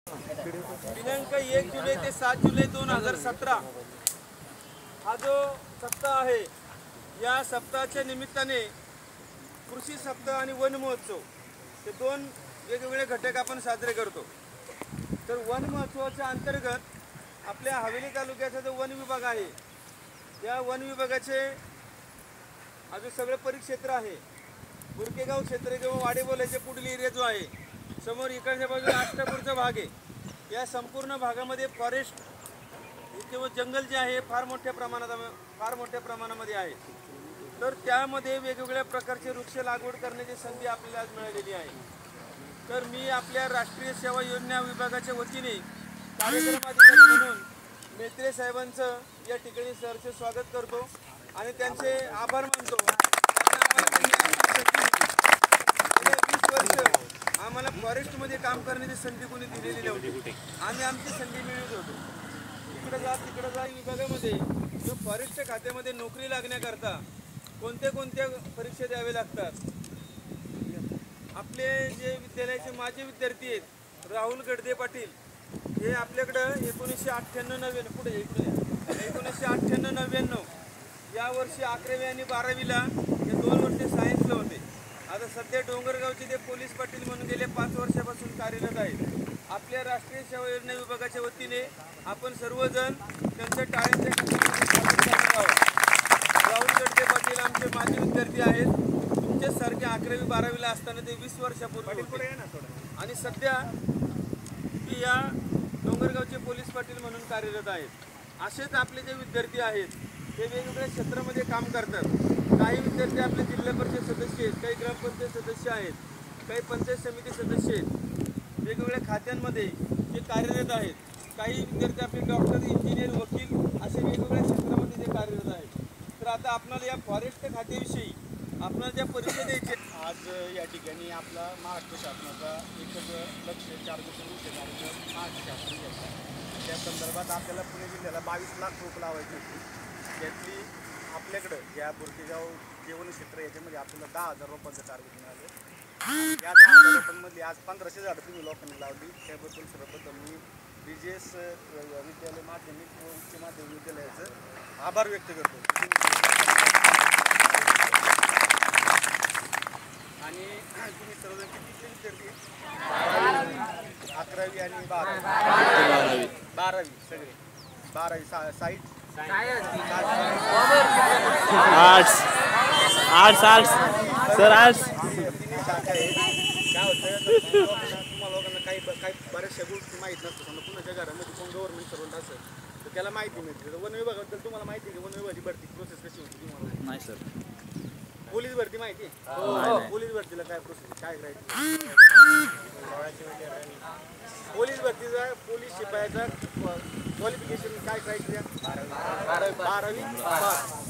दिनांक 1 जुलै ते 7 जुलै 2017 हा जो सप्ताह आहे, या सप्ताहाच्या निमित्ताने कृषी सप्ताह आणि वन महोत्सव हे दोन वेगवेगळे घटक आपण साजरे करतो। तर वन महोत्सवाच्या अंतर्गत आपल्या हवेली तालुक्याचा जो वन विभाग आहे, या वन विभागाचे अजून सगळे परिक्षेत्र आहे, बुरकेगाव क्षेत्र किंवा वाडेबोलाचे पुढील एरिया जो आहे, समोर इकडच्या बाजूला आष्टापूरचा भाग आहे, या संपूर्ण भागामध्ये फॉरेस्ट किंवा जंगल जे आहे फार मोठ्या प्रमाणामध्ये आहे। तर त्यामध्ये वेगवेगळ्या प्रकारचे वृक्ष लागवड करण्याची संधी आपल्याला आज मिळालेली आहे। तर मी आपल्या राष्ट्रीय सेवा योजना विभागाच्या वतीने कार्यक्रम अधिकारी म्हणून मेत्रे साहेबांचं या ठिकाणी सहर्ष स्वागत करतो आणि त्यांचे आभार मानतो। 20 वर्ष आम्हाला फॉरेस्टमध्ये काम करण्याची संधी कोणी दिलेली नव्हती, आम्ही आमची संधी मिळवत होतो। तिकडे जा विभागामध्ये जो फॉरेस्टच्या खात्यामध्ये नोकरी लागण्याकरता कोणत्या परीक्षा द्यावे लागतात। आपले जे विद्यालयाचे माजी विद्यार्थी आहेत राहुल गडदे पाटील, हे आपल्याकडं 1998-99 या वर्षी 11वी आणि 12वीला हे 2 वर्षे सायन्सला होते। आता सध्या डोंगरगावचे ते पोलीस पाटील म्हणून गेले 5 वर्षापासून कार्यरत आहेत। आपल्या राष्ट्रीय सेवा योजना विभागाच्या वतीने आपण सर्वजण त्यांच्या टाळ्यांच्या राहुल गडदे पाटील आमचे माजी विद्यार्थी आहेत, तुमच्यासारखे 11वी 12वीला असताना ते 20 वर्षापूर्वी होते आणि सध्या ती या डोंगरगावचे पोलीस पाटील म्हणून कार्यरत आहेत। असेच आपले जे विद्यार्थी आहेत ते वेगवेगळ्या क्षेत्रामध्ये काम करतात। काही विद्यार्थी आपले जिल्हा परिषद सदस्य आहेत, काही ग्रामपंचायत सदस्य आहेत, काही पंचायत समिती सदस्य आहेत, वेगवेगळ्या खात्यांमध्ये जे कार्यरत आहेत। काही विद्यार्थी आपले डॉक्टर, इंजिनियर, वकील असे वेगवेगळ्या क्षेत्रामध्ये जे कार्यरत आहेत। तर आता आपल्याला या फॉरेस्ट खात्याविषयी आपल्याला ज्या परीक्षा द्यायचे, आज या ठिकाणी आपला महाराष्ट्र शासनाचा एकच लक्ष 4 दिवसांचे कार्यक्रम महाराष्ट्र शासन घेतला। त्या संदर्भात आपल्याला पुणे जिल्ह्याला 22 लाख रोपं लावायची होती। त्यातली आपल्याकडं या बुरकेगाव जेवण क्षेत्र याच्यामध्ये आपल्याला 10,000 रोपांचं टार्गेट मिळालं। या 10,000 रोपांमधली आज 1500 झाडं तुम्ही लोकांनी लावली, त्याबद्दल सर्वप्रथम मी BGS विद्यालय माध्यमिक व उच्च माध्यमिक विद्यालयाचं आभार व्यक्त करतो। आणि तुम्ही सर्वजण कितीचे विद्यार्थी? 11वी आणि 12वी सगळे 12वी साईट आर्ट्स सर आर्ट्स तिन्ही शाखा आहे। काय होतं तुम्हाला लोकांना काही बऱ्याचशा गोष्टी माहीत नसतं। समजा कुणाच्या घरामध्ये कोण गव्हर्नमेंट सर्वंट असेल तर त्याला माहिती मिळते। वन विभागाबद्दल तुम्हाला माहिती आहे की वन विभागाची भरती प्रोसेस कशी होती तुम्हाला? नाही सर। पोलीस भरती माहिती आहे? पोलीस भरतीला काय प्रोसेस काय करायचं? पोलीस भरतीचा पोलीस शिपायाचा क्वालिफिकेशन काय क्रायटेरिया? 12वी पास।